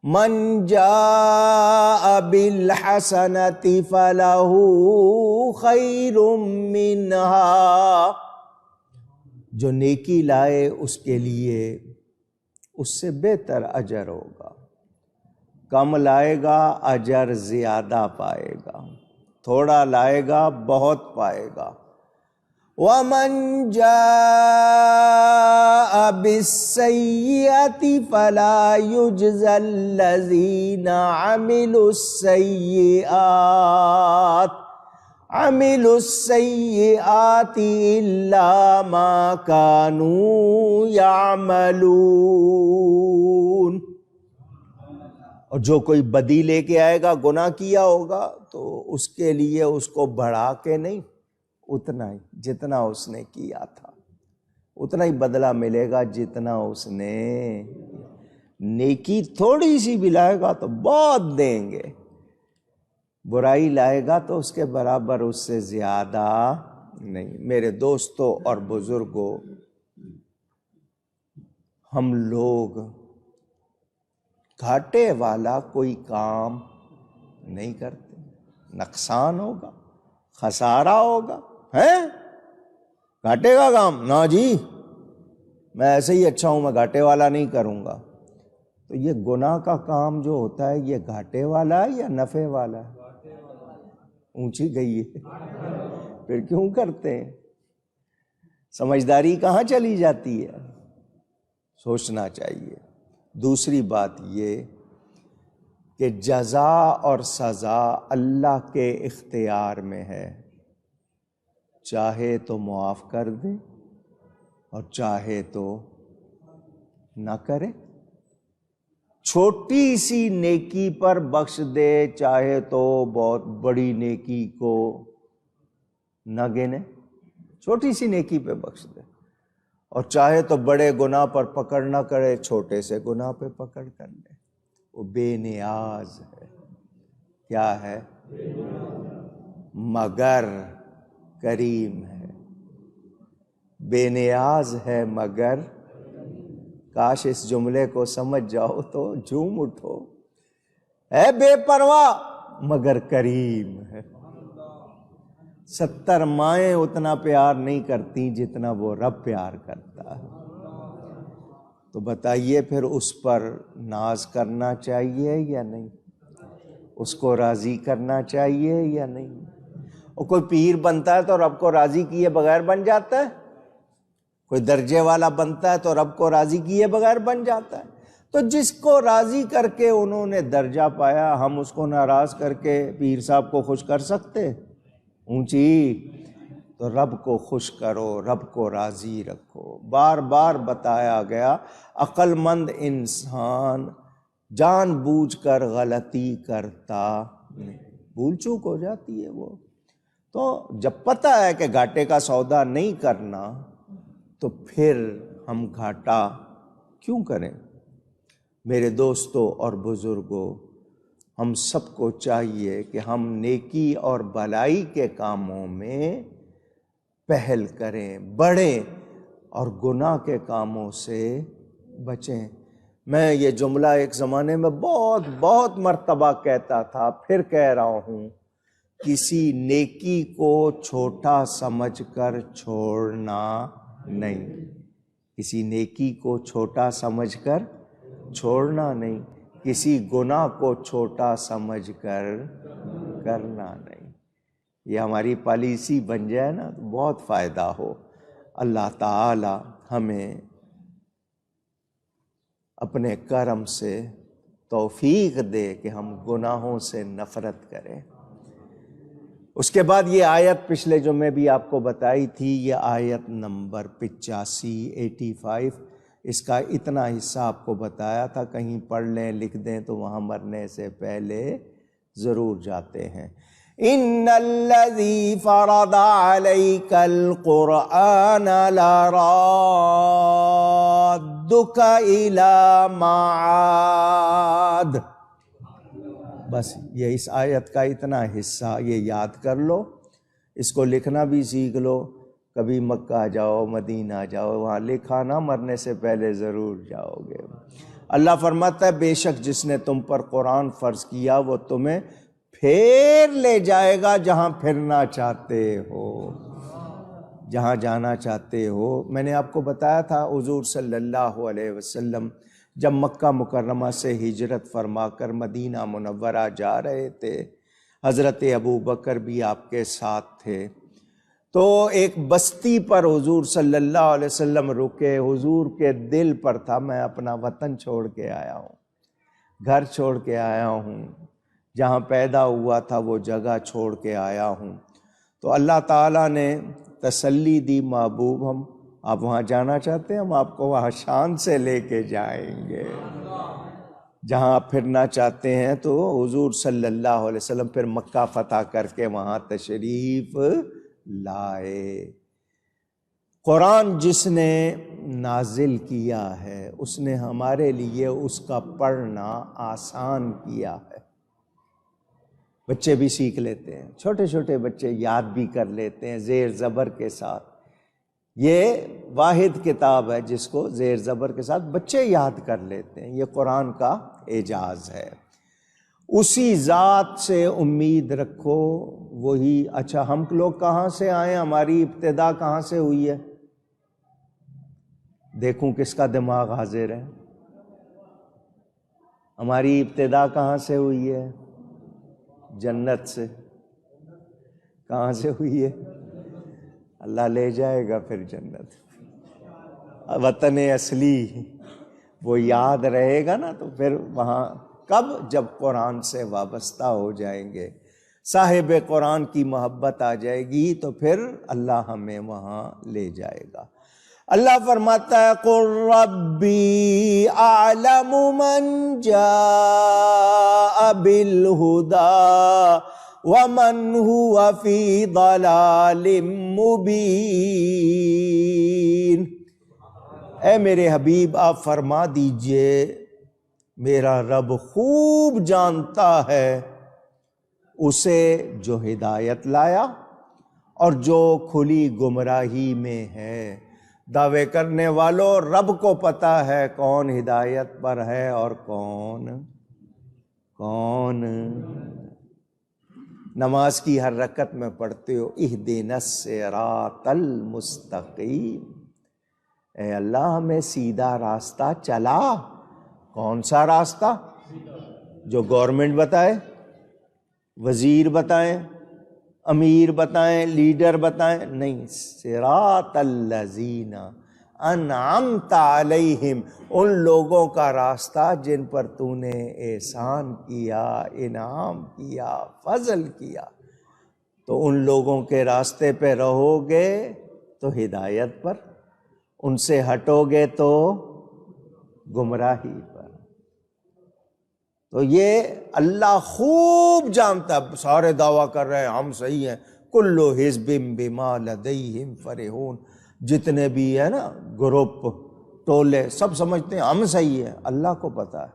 من جاء بالحسنۃ فلہ خیر منہا، جو نیکی لائے اس کے لیے اس سے بہتر اجر ہوگا، کم لائے گا اجر زیادہ پائے گا، تھوڑا لائے گا بہت پائے گا۔ وَمَنْ جَاءَ بِالسَّيِّئَةِ فَلَا يُجْزَى الَّذِينَ عَمِلُوا السَّيِّئَاتِ إِلَّا مَا كَانُوا يَعْمَلُونَ، اور جو کوئی بدی لے کے آئے گا، گناہ کیا ہوگا، تو اس کے لیے اس کو بڑھا کے نہیں، اتنا ہی جتنا اس نے کیا تھا، اتنا ہی بدلہ ملے گا جتنا اس نے۔ نیکی تھوڑی سی بھی لائے گا تو بہت دیں گے، برائی لائے گا تو اس کے برابر اس سے زیادہ نہیں۔ میرے دوستوں اور بزرگوں، ہم لوگ گھاٹے والا کوئی کام نہیں کرتے، نقصان ہوگا، خسارہ ہوگا، ہے گھاٹے کا کام نہ جی، میں ایسے ہی اچھا ہوں، میں گھاٹے والا نہیں کروں گا۔ تو یہ گناہ کا کام جو ہوتا ہے یہ گھاٹے والا ہے یا نفع والا ہے؟ اونچی گئی ہے، پھر کیوں کرتے ہیں؟ سمجھداری کہاں چلی جاتی ہے؟ سوچنا چاہیے۔ دوسری بات یہ کہ جزا اور سزا اللہ کے اختیار میں ہے، چاہے تو معاف کر دے اور چاہے تو نہ کرے، چھوٹی سی نیکی پر بخش دے، چاہے تو بہت بڑی نیکی کو نہ گنے، چھوٹی سی نیکی پہ بخش دے، اور چاہے تو بڑے گناہ پر پکڑ نہ کرے، چھوٹے سے گناہ پہ پکڑ کر لے۔ وہ بے نیاز ہے، کیا ہے؟ مگر کریم ہے، بے نیاز ہے مگر، کاش اس جملے کو سمجھ جاؤ تو جھوم اٹھو، ہے بے پرواہ مگر کریم ہے۔ 70 مائیں اتنا پیار نہیں کرتی جتنا وہ رب پیار کرتا ہے، تو بتائیے پھر اس پر ناز کرنا چاہیے یا نہیں؟ اس کو راضی کرنا چاہیے یا نہیں؟ اور کوئی پیر بنتا ہے تو رب کو راضی کیے بغیر بن جاتا ہے، کوئی درجے والا بنتا ہے تو رب کو راضی کیے بغیر بن جاتا ہے۔ تو جس کو راضی کر کے انہوں نے درجہ پایا، ہم اس کو ناراض کر کے پیر صاحب کو خوش کر سکتے؟ اونچی، تو رب کو خوش کرو، رب کو راضی رکھو۔ بار بار بتایا گیا، عقل مند انسان جان بوجھ کر غلطی کرتا نہیں، بھول چوک ہو جاتی ہے وہ۔ تو جب پتہ ہے کہ گھاٹے کا سودا نہیں کرنا، تو پھر ہم گھاٹا کیوں کریں؟ میرے دوستوں اور بزرگوں، ہم سب کو چاہیے کہ ہم نیکی اور بھلائی کے کاموں میں پہل کریں، بڑھیں، اور گناہ کے کاموں سے بچیں۔ میں یہ جملہ ایک زمانے میں بہت بہت مرتبہ کہتا تھا، پھر کہہ رہا ہوں، کسی نیکی کو چھوٹا سمجھ کر چھوڑنا نہیں، کسی نیکی کو چھوٹا سمجھ کر چھوڑنا نہیں، کسی گناہ کو چھوٹا سمجھ کر کرنا نہیں۔ یہ ہماری پالیسی بن جائے نا تو بہت فائدہ ہو۔ اللہ تعالی ہمیں اپنے کرم سے توفیق دے کہ ہم گناہوں سے نفرت کریں۔ اس کے بعد یہ آیت پچھلے جمعے بھی آپ کو بتائی تھی، یہ آیت نمبر 85 اس کا اتنا حصہ آپ کو بتایا تھا، کہیں پڑھ لیں لکھ دیں تو وہاں مرنے سے پہلے ضرور جاتے ہیں۔ ان الذی فرض علیک القرآن لرادک الی معاد۔ بس یہ اس آیت کا اتنا حصہ یہ یاد کر لو، اس کو لکھنا بھی سیکھ لو، کبھی مکہ جاؤ، مدینہ جاؤ، وہاں لکھا نہ، مرنے سے پہلے ضرور جاؤ گے۔ اللہ فرماتا ہے بے شک جس نے تم پر قرآن فرض کیا وہ تمہیں پھر لے جائے گا جہاں پھرنا چاہتے ہو، جہاں جانا چاہتے ہو۔ میں نے آپ کو بتایا تھا حضور صلی اللہ علیہ وسلم جب مکہ مکرمہ سے ہجرت فرما کر مدینہ منورہ جا رہے تھے، حضرت ابو بکر بھی آپ کے ساتھ تھے، تو ایک بستی پر حضور صلی اللہ علیہ وسلم رکے۔ حضور کے دل پر تھا میں اپنا وطن چھوڑ کے آیا ہوں، گھر چھوڑ کے آیا ہوں، جہاں پیدا ہوا تھا وہ جگہ چھوڑ کے آیا ہوں۔ تو اللہ تعالیٰ نے تسلی دی، محبوب ہم آپ وہاں جانا چاہتے ہیں، ہم آپ کو وہاں شان سے لے کے جائیں گے، جہاں آپ پھرنا چاہتے ہیں۔ تو حضور صلی اللہ علیہ وسلم پھر مکہ فتح کر کے وہاں تشریف لائے۔ قرآن جس نے نازل کیا ہے اس نے ہمارے لیے اس کا پڑھنا آسان کیا ہے۔ بچے بھی سیکھ لیتے ہیں، چھوٹے چھوٹے بچے یاد بھی کر لیتے ہیں زیر زبر کے ساتھ۔ یہ واحد کتاب ہے جس کو زیر زبر کے ساتھ بچے یاد کر لیتے ہیں، یہ قرآن کا اعجاز ہے۔ اسی ذات سے امید رکھو، وہی۔ اچھا ہم لوگ کہاں سے آئے، ہماری ابتدا کہاں سے ہوئی ہے؟ دیکھوں کس کا دماغ حاضر ہے۔ ہماری ابتدا کہاں سے ہوئی ہے؟ جنت سے۔ کہاں سے ہوئی ہے؟ اللہ لے جائے گا پھر جنت۔ وطن اصلی وہ یاد رہے گا نا، تو پھر وہاں کب؟ جب قرآن سے وابستہ ہو جائیں گے، صاحب قرآن کی محبت آ جائے گی، تو پھر اللہ ہمیں وہاں لے جائے گا۔ اللہ فرماتا ہے قُل ربی اعلم من جاء بالہدی ومن هو فی ضلال مبین۔ اے میرے حبیب آپ فرما دیجئے میرا رب خوب جانتا ہے اسے جو ہدایت لایا اور جو کھلی گمراہی میں ہے۔ دعوے کرنے والوں رب کو پتا ہے کون ہدایت پر ہے اور کون نماز کی ہر رکعت میں پڑھتے ہو اہدنا الصراط المستقیم، اے اللہ ہمیں سیدھا راستہ چلا۔ کون سا راستہ؟ جو گورنمنٹ بتائے، وزیر بتائیں، امیر بتائیں، لیڈر بتائیں، نہیں، صراط الذین انعمت علیہم، ان لوگوں کا راستہ جن پر تو نے احسان کیا، انعام کیا، فضل کیا۔ تو ان لوگوں کے راستے پہ رہو گے تو ہدایت پر، ان سے ہٹو گے تو گمراہی پر۔ تو یہ اللہ خوب جانتا ہے۔ سارے دعویٰ کر رہے ہیں ہم صحیح ہیں، کل حزب بما لدیہم فرحون، جتنے بھی ہے نا گروپ، ٹولے، سب سمجھتے ہیں ہم صحیح ہیں۔ اللہ کو پتا ہے،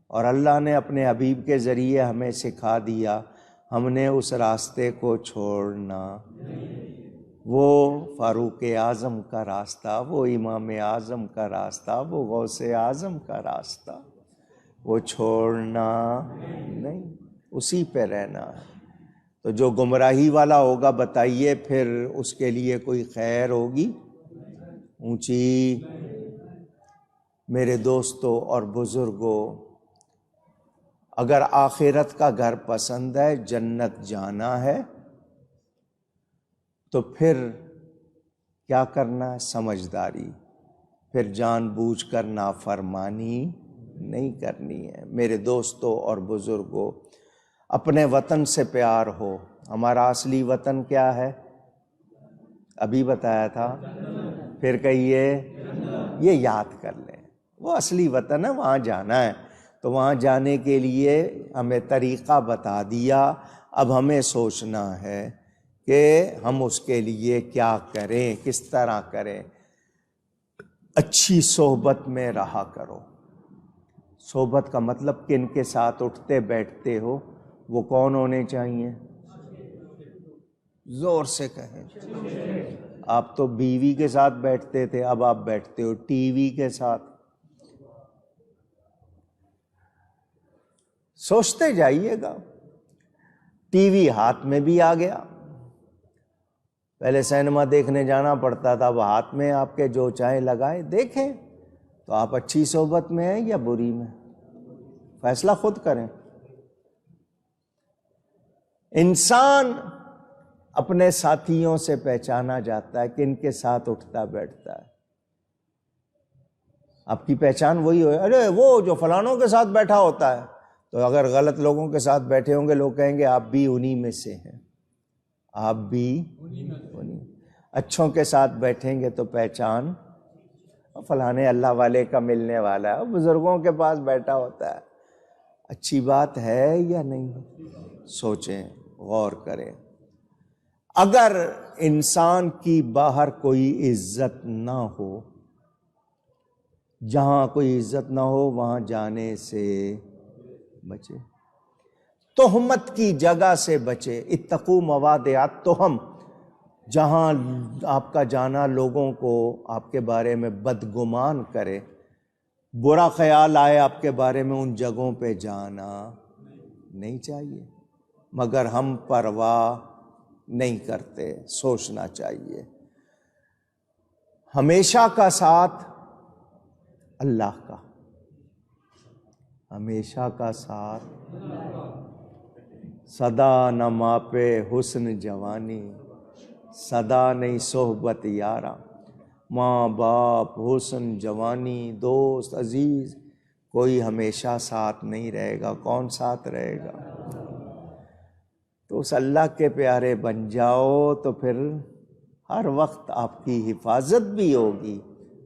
اور اللہ نے اپنے حبیب کے ذریعے ہمیں سکھا دیا، ہم نے اس راستے کو چھوڑنا۔ وہ فاروق اعظم کا راستہ، وہ امام اعظم کا راستہ، وہ غوث اعظم کا راستہ، وہ چھوڑنا نہیں، اسی پہ رہنا ہے۔ تو جو گمراہی والا ہوگا بتائیے پھر اس کے لیے کوئی خیر ہوگی؟ اونچی۔ میرے دوستوں اور بزرگوں، اگر آخرت کا گھر پسند ہے، جنت جانا ہے، تو پھر کیا کرنا ہے؟ سمجھداری، پھر جان بوجھ کر نافرمانی نہیں کرنی ہے۔ میرے دوستوں اور بزرگوں، اپنے وطن سے پیار ہو۔ ہمارا اصلی وطن کیا ہے؟ ابھی بتایا تھا، پھر کہیے، یہ یاد کر لیں، وہ اصلی وطن ہے، وہاں جانا ہے۔ تو وہاں جانے کے لیے ہمیں طریقہ بتا دیا، اب ہمیں سوچنا ہے کہ ہم اس کے لیے کیا کریں، کس طرح کریں۔ اچھی صحبت میں رہا کرو۔ صحبت کا مطلب کن کے ساتھ اٹھتے بیٹھتے ہو، وہ کون ہونے چاہیے؟ زور سے کہیں۔ آپ تو بیوی کے ساتھ بیٹھتے تھے، اب آپ بیٹھتے ہو ٹی وی کے ساتھ، سوچتے جائیے گا. ٹی وی ہاتھ میں بھی آ گیا. پہلے سینما دیکھنے جانا پڑتا تھا، اب ہاتھ میں آپ کے جو چاہیں لگائیں دیکھیں. تو آپ اچھی صحبت میں ہیں یا بری میں، فیصلہ خود کریں. انسان اپنے ساتھیوں سے پہچانا جاتا ہے کہ ان کے ساتھ اٹھتا بیٹھتا ہے. آپ کی پہچان وہی ہو، ارے وہ جو فلانوں کے ساتھ بیٹھا ہوتا ہے. تو اگر غلط لوگوں کے ساتھ بیٹھے ہوں گے لوگ کہیں گے آپ بھی انہی میں سے ہیں، آپ بھی انہی. اچھوں کے ساتھ بیٹھیں گے تو پہچان فلانے اللہ والے کا ملنے والا ہے، بزرگوں کے پاس بیٹھا ہوتا ہے. اچھی بات ہے یا نہیں؟ سوچیں، غور کریں. اگر انسان کی باہر کوئی عزت نہ ہو، جہاں کوئی عزت نہ ہو وہاں جانے سے بچے. تہمت کی جگہ سے بچے. اتقوا مواضع تہم، جہاں آپ کا جانا لوگوں کو آپ کے بارے میں بدگمان کرے، برا خیال آئے آپ کے بارے میں، ان جگہوں پہ جانا نہیں چاہیے. مگر ہم پرواہ نہیں کرتے. سوچنا چاہیے. ہمیشہ کا ساتھ اللہ کا، ہمیشہ کا ساتھ. صدا نہ ماپے حسن جوانی، صدا نہیں صحبت یاراں. ماں باپ، حسن جوانی، دوست عزیز، کوئی ہمیشہ ساتھ نہیں رہے گا. کون ساتھ رہے گا؟ تو اس اللہ کے پیارے بن جاؤ تو پھر ہر وقت آپ کی حفاظت بھی ہوگی،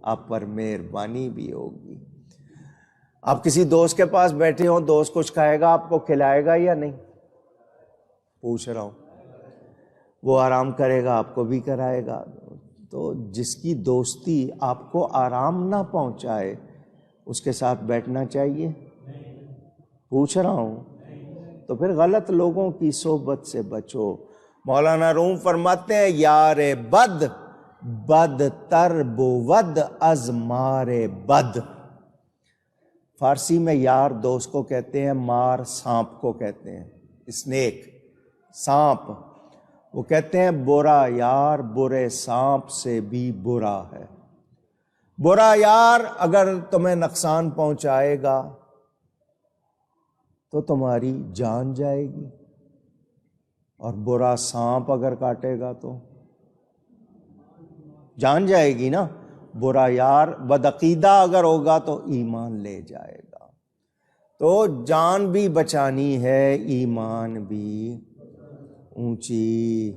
آپ پر مہربانی بھی ہوگی. آپ کسی دوست کے پاس بیٹھے ہوں، دوست کچھ کھائے گا، آپ کو کھلائے گا یا نہیں؟ پوچھ رہا ہوں. وہ آرام کرے گا، آپ کو بھی کرائے گا. تو جس کی دوستی آپ کو آرام نہ پہنچائے اس کے ساتھ بیٹھنا چاہیے؟ پوچھ رہا ہوں. تو پھر غلط لوگوں کی صحبت سے بچو. مولانا روم فرماتے ہیں یار بد بد تر بود از مار بد. فارسی میں یار دوست کو کہتے ہیں، مار سانپ کو کہتے ہیں، اسنیک، سانپ. وہ کہتے ہیں برا یار برے سانپ سے بھی برا ہے. برا یار اگر تمہیں نقصان پہنچائے گا تو تمہاری جان جائے گی، اور برا سانپ اگر کاٹے گا تو جان جائے گی نا. برا یار بدعقیدہ اگر ہوگا تو ایمان لے جائے گا. تو جان بھی بچانی ہے، ایمان بھی اونچی